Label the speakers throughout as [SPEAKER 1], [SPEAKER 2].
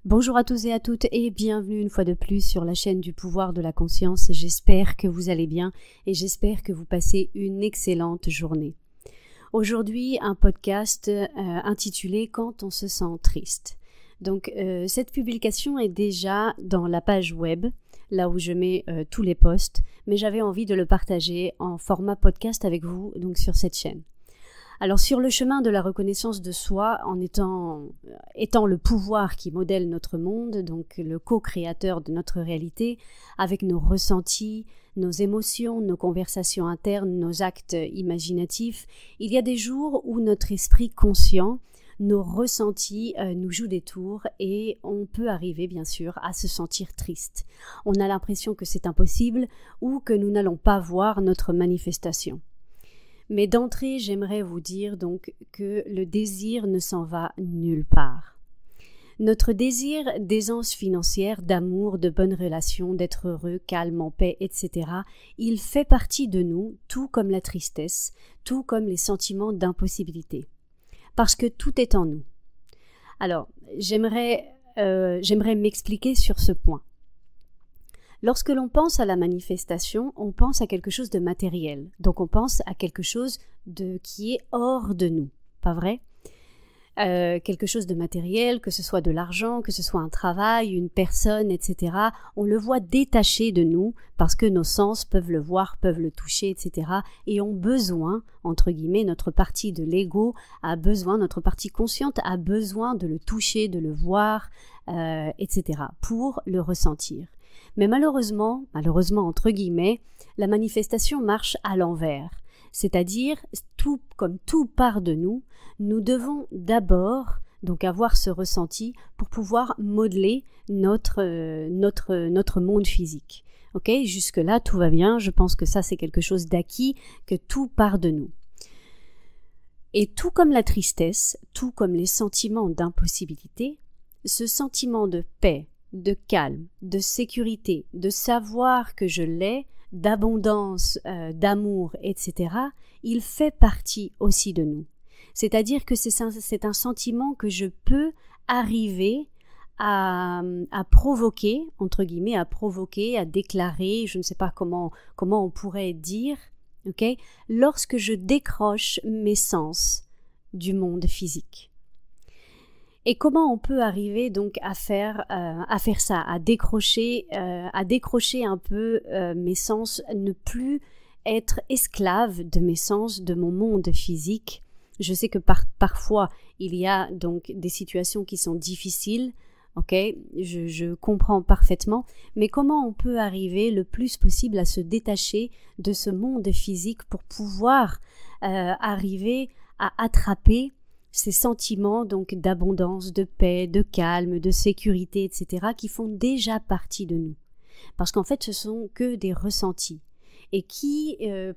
[SPEAKER 1] Bonjour à tous et à toutes et bienvenue une fois de plus sur la chaîne du pouvoir de la conscience. J'espère que vous allez bien et j'espère que vous passez une excellente journée. Aujourd'hui, un podcast intitulé « Quand on se sent triste ». Donc, cette publication est déjà dans la page web, là où je mets tous les posts, mais j'avais envie de le partager en format podcast avec vous, donc sur cette chaîne. Alors sur le chemin de la reconnaissance de soi, en étant le pouvoir qui modèle notre monde, donc le co-créateur de notre réalité, avec nos ressentis, nos émotions, nos conversations internes, nos actes imaginatifs, il y a des jours où notre esprit conscient, nos ressentis nous jouent des tours et on peut arriver bien sûr à se sentir triste. On a l'impression que c'est impossible ou que nous n'allons pas voir notre manifestation. Mais d'entrée, j'aimerais vous dire donc que le désir ne s'en va nulle part. Notre désir d'aisance financière, d'amour, de bonnes relations, d'être heureux, calme, en paix, etc., il fait partie de nous, tout comme la tristesse, tout comme les sentiments d'impossibilité. Parce que tout est en nous. Alors, j'aimerais m'expliquer sur ce point. Lorsque l'on pense à la manifestation, on pense à quelque chose de matériel. Donc on pense à quelque chose qui est hors de nous, pas vrai ? Quelque chose de matériel, que ce soit de l'argent, que ce soit un travail, une personne, etc. On le voit détaché de nous parce que nos sens peuvent le voir, peuvent le toucher, etc. Et ont besoin, entre guillemets, notre partie de l'ego a besoin, notre partie consciente a besoin de le toucher, de le voir, etc. pour le ressentir. Mais malheureusement entre guillemets, la manifestation marche à l'envers. C'est-à-dire, comme tout part de nous, nous devons d'abord donc avoir ce ressenti pour pouvoir modeler notre monde physique. Ok, jusque-là, tout va bien. Je pense que ça, c'est quelque chose d'acquis, que tout part de nous. Et tout comme la tristesse, tout comme les sentiments d'impossibilité, ce sentiment de paix, de calme, de sécurité, de savoir que je l'ai, d'abondance, d'amour, etc., il fait partie aussi de nous. C'est-à-dire que c'est un sentiment que je peux arriver à provoquer, entre guillemets, à déclarer, je ne sais pas comment on pourrait dire, ok, lorsque je décroche mes sens du monde physique. Et comment on peut arriver donc à faire ça, à décrocher un peu mes sens, ne plus être esclave de mes sens, de mon monde physique. Je sais que parfois il y a donc des situations qui sont difficiles, ok, je comprends parfaitement, mais comment on peut arriver le plus possible à se détacher de ce monde physique pour pouvoir arriver à attraper ces sentiments donc d'abondance, de paix, de calme, de sécurité, etc. qui font déjà partie de nous. Parce qu'en fait, ce sont que des ressentis. Et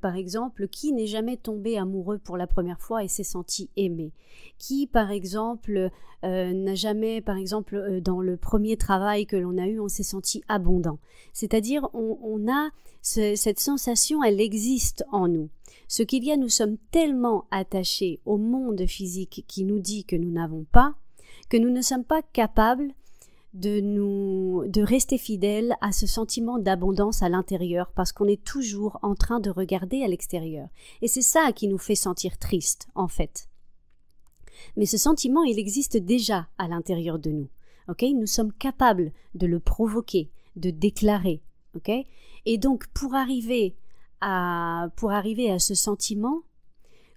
[SPEAKER 1] par exemple, qui n'est jamais tombé amoureux pour la première fois et s'est senti aimé ? Qui, par exemple, n'a jamais, par exemple, dans le premier travail que l'on a eu, on s'est senti abondant. C'est-à-dire, on a cette sensation, elle existe en nous. Ce qu'il y a, nous sommes tellement attachés au monde physique qui nous dit que nous n'avons pas, que nous ne sommes pas capables de rester fidèles à ce sentiment d'abondance à l'intérieur parce qu'on est toujours en train de regarder à l'extérieur. Et c'est ça qui nous fait sentir triste, en fait. Mais ce sentiment, il existe déjà à l'intérieur de nous. Okay ? Nous sommes capables de le provoquer, de déclarer. Okay ? Et donc, pour arriver à ce sentiment,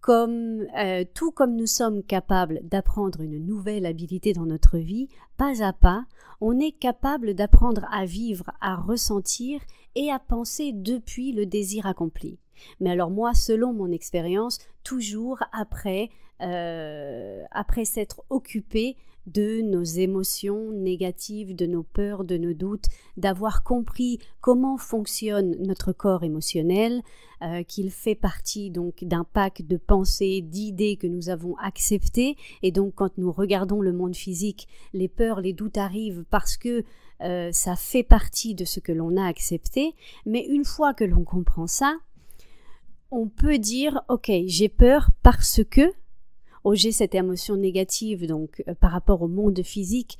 [SPEAKER 1] tout comme nous sommes capables d'apprendre une nouvelle habilité dans notre vie, pas à pas, on est capable d'apprendre à vivre, à ressentir et à penser depuis le désir accompli. Mais alors moi, selon mon expérience, toujours après s'être occupé de nos émotions négatives, de nos peurs, de nos doutes, d'avoir compris comment fonctionne notre corps émotionnel, qu'il fait partie donc d'un pack de pensées, d'idées que nous avons acceptées, et donc quand nous regardons le monde physique, les peurs, les doutes arrivent parce que ça fait partie de ce que l'on a accepté, mais une fois que l'on comprend ça, on peut dire « Ok, j'ai peur parce que j'ai cette émotion négative donc par rapport au monde physique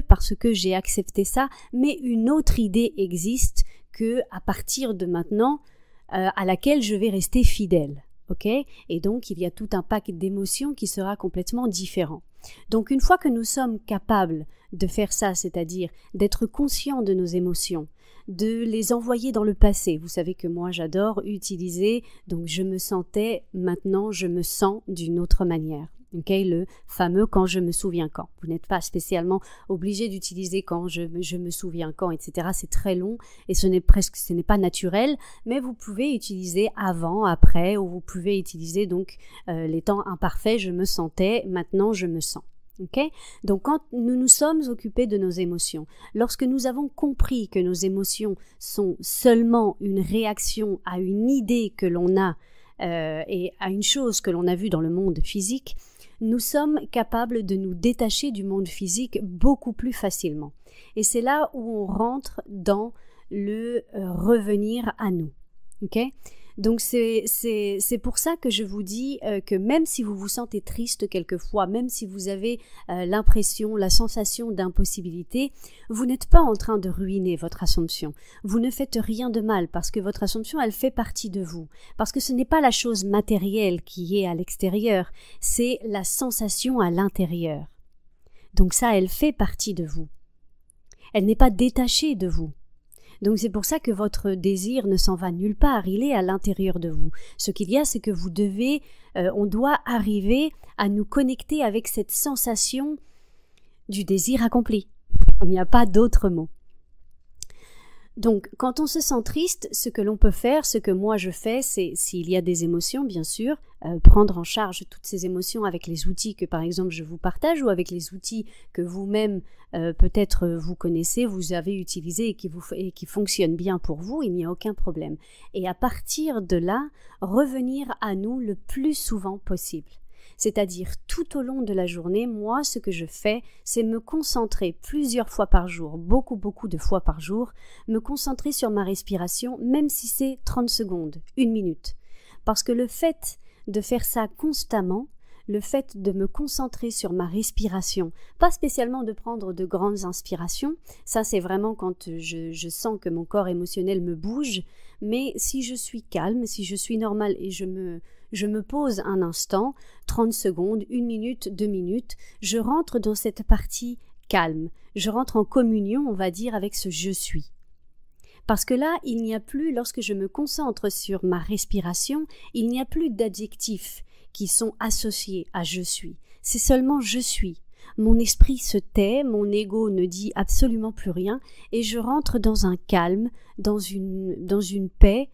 [SPEAKER 1] parce que j'ai accepté ça, mais une autre idée existe que à partir de maintenant, à laquelle je vais rester fidèle. Ok ? Et donc, il y a tout un pack d'émotions qui sera complètement différent. Donc, une fois que nous sommes capables de faire ça, c'est-à-dire d'être conscients de nos émotions, de les envoyer dans le passé. Vous savez que moi, j'adore utiliser, donc je me sentais, maintenant je me sens d'une autre manière. Okay, le fameux quand je me souviens quand. Vous n'êtes pas spécialement obligé d'utiliser quand je me souviens quand, etc. C'est très long et ce n'est pas naturel, mais vous pouvez utiliser avant, après, ou vous pouvez utiliser donc les temps imparfaits. Je me sentais, maintenant je me sens. Okay? Donc quand nous nous sommes occupés de nos émotions, lorsque nous avons compris que nos émotions sont seulement une réaction à une idée que l'on a et à une chose que l'on a vue dans le monde physique, nous sommes capables de nous détacher du monde physique beaucoup plus facilement. Et c'est là où on rentre dans le revenir à nous. Okay? Donc c'est pour ça que je vous dis que même si vous vous sentez triste quelquefois, même si vous avez l'impression, la sensation d'impossibilité, vous n'êtes pas en train de ruiner votre Assomption. Vous ne faites rien de mal parce que votre Assomption, elle fait partie de vous. Parce que ce n'est pas la chose matérielle qui est à l'extérieur, c'est la sensation à l'intérieur. Donc ça, elle fait partie de vous. Elle n'est pas détachée de vous. Donc c'est pour ça que votre désir ne s'en va nulle part, il est à l'intérieur de vous. Ce qu'il y a, c'est que on doit arriver à nous connecter avec cette sensation du désir accompli. Il n'y a pas d'autre mot. Donc, quand on se sent triste, ce que l'on peut faire, ce que moi je fais, c'est, s'il y a des émotions, bien sûr, prendre en charge toutes ces émotions avec les outils que, par exemple, je vous partage ou avec les outils que vous-même, peut-être, vous connaissez, vous avez utilisés et qui fonctionnent bien pour vous, il n'y a aucun problème. Et à partir de là, revenir à nous le plus souvent possible. C'est-à-dire tout au long de la journée, moi, ce que je fais, c'est me concentrer plusieurs fois par jour, beaucoup de fois par jour, me concentrer sur ma respiration, même si c'est 30 secondes, 1 minute. Parce que le fait de faire ça constamment, le fait de me concentrer sur ma respiration, pas spécialement de prendre de grandes inspirations, ça c'est vraiment quand je sens que mon corps émotionnel me bouge, mais si je suis calme, si je suis normale et je me pose un instant, 30 secondes, 1 minute, 2 minutes, je rentre dans cette partie calme, je rentre en communion, on va dire, avec ce « je suis ». Parce que là, il n'y a plus, lorsque je me concentre sur ma respiration, il n'y a plus d'adjectifs qui sont associés à « je suis ». C'est seulement « je suis ». Mon esprit se tait, mon ego ne dit absolument plus rien et je rentre dans un calme, dans une paix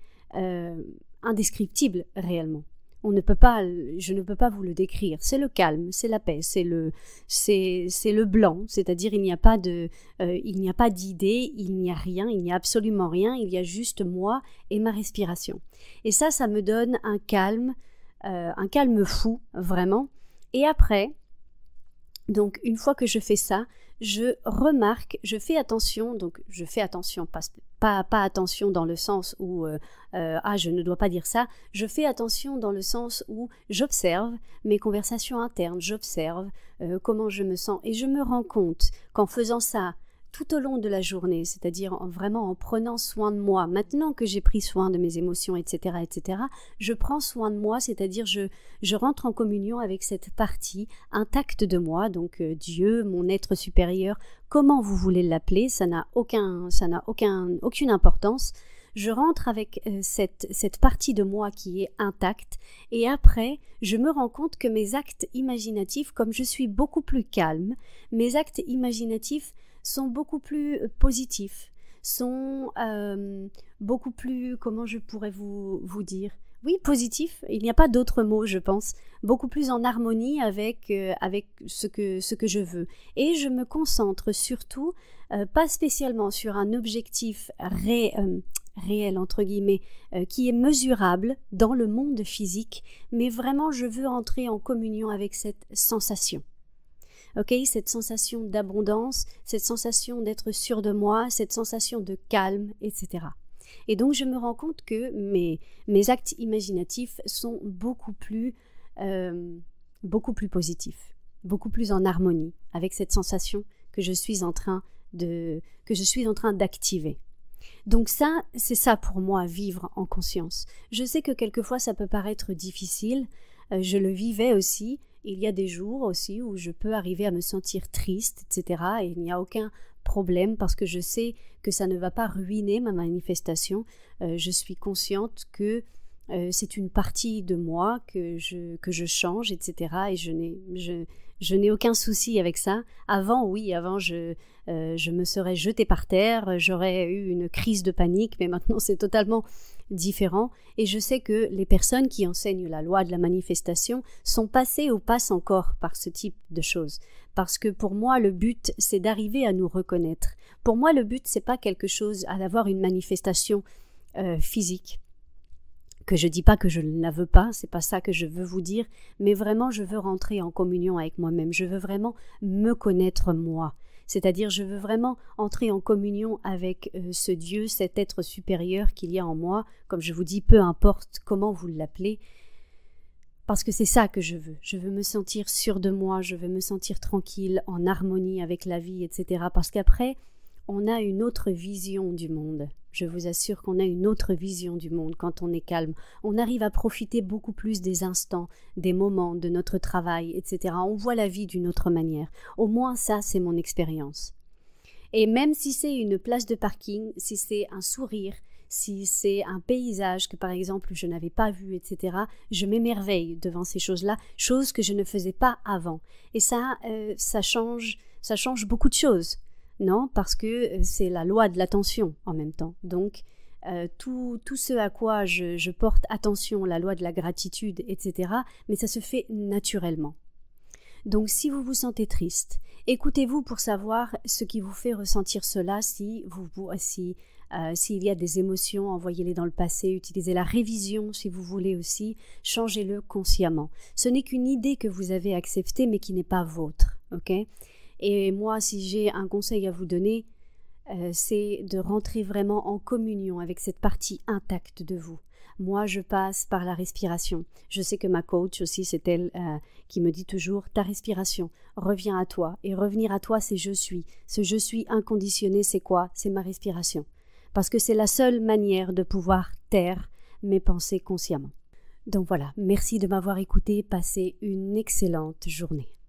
[SPEAKER 1] indescriptible réellement. Je ne peux pas vous le décrire. C'est le calme, c'est la paix, c'est le blanc, c'est-à-dire il n'y a pas d'idée, il n'y a rien, il n'y a absolument rien, il y a juste moi et ma respiration. Et ça me donne un calme fou, vraiment. Et après, donc une fois que je fais ça, je remarque, je fais attention, pas attention dans le sens où je ne dois pas dire ça, je fais attention dans le sens où j'observe mes conversations internes, j'observe comment je me sens et je me rends compte qu'en faisant ça tout au long de la journée, c'est-à-dire vraiment en prenant soin de moi, maintenant que j'ai pris soin de mes émotions, etc., je prends soin de moi, c'est-à-dire je rentre en communion avec cette partie intacte de moi, donc Dieu, mon être supérieur, comment vous voulez l'appeler, ça n'a aucune importance. Je rentre avec cette partie de moi qui est intacte et après, je me rends compte que mes actes imaginatifs, comme je suis beaucoup plus calme, mes actes imaginatifs sont beaucoup plus positifs, sont beaucoup plus, comment je pourrais vous dire, oui, positifs, il n'y a pas d'autre mot, je pense, beaucoup plus en harmonie avec ce que je veux. Et je me concentre surtout, pas spécialement sur un objectif réel, entre guillemets, qui est mesurable dans le monde physique, mais vraiment je veux entrer en communion avec cette sensation. Okay, cette sensation d'abondance, cette sensation d'être sûr de moi, cette sensation de calme, etc. Et donc je me rends compte que mes actes imaginatifs sont beaucoup plus positifs, beaucoup plus en harmonie avec cette sensation que je suis en train d'activer. Donc ça, c'est ça pour moi, vivre en conscience. Je sais que quelquefois ça peut paraître difficile, je le vivais aussi. Il y a des jours aussi où je peux arriver à me sentir triste, etc. Et il n'y a aucun problème parce que je sais que ça ne va pas ruiner ma manifestation. Je suis consciente que c'est une partie de moi que je change, etc. Et je n'ai aucun souci avec ça. Avant, je me serais jetée par terre, j'aurais eu une crise de panique, mais maintenant c'est totalement différent. Et je sais que les personnes qui enseignent la loi de la manifestation sont passées ou passent encore par ce type de choses. Parce que pour moi, le but, c'est d'arriver à nous reconnaître. Pour moi, le but, c'est pas quelque chose à avoir une manifestation physique. Que je dis pas que je ne la veux pas, c'est pas ça que je veux vous dire, mais vraiment je veux rentrer en communion avec moi-même, je veux vraiment me connaître moi, c'est-à-dire je veux vraiment entrer en communion avec ce Dieu, cet être supérieur qu'il y a en moi, comme je vous dis, peu importe comment vous l'appelez, parce que c'est ça que je veux me sentir sûre de moi, je veux me sentir tranquille, en harmonie avec la vie, etc. Parce qu'après, on a une autre vision du monde. Je vous assure qu'on a une autre vision du monde quand on est calme. On arrive à profiter beaucoup plus des instants, des moments, de notre travail, etc. On voit la vie d'une autre manière. Au moins ça, c'est mon expérience. Et même si c'est une place de parking, si c'est un sourire, si c'est un paysage que par exemple je n'avais pas vu, etc., je m'émerveille devant ces choses-là, choses que je ne faisais pas avant. Et ça change beaucoup de choses. Non, parce que c'est la loi de l'attention en même temps. Donc, tout ce à quoi je porte attention, la loi de la gratitude, etc., mais ça se fait naturellement. Donc, si vous vous sentez triste, écoutez-vous pour savoir ce qui vous fait ressentir cela. S'il y a des émotions, envoyez-les dans le passé, utilisez la révision si vous voulez aussi, changez-le consciemment. Ce n'est qu'une idée que vous avez acceptée, mais qui n'est pas vôtre, ok ? Et moi, si j'ai un conseil à vous donner, c'est de rentrer vraiment en communion avec cette partie intacte de vous. Moi, je passe par la respiration. Je sais que ma coach aussi, c'est elle qui me dit toujours « ta respiration, reviens à toi ». Et revenir à toi, c'est « je suis ». Ce « je suis » inconditionné, c'est quoi? C'est ma respiration. Parce que c'est la seule manière de pouvoir taire mes pensées consciemment. Donc voilà, merci de m'avoir écouté. Passez une excellente journée.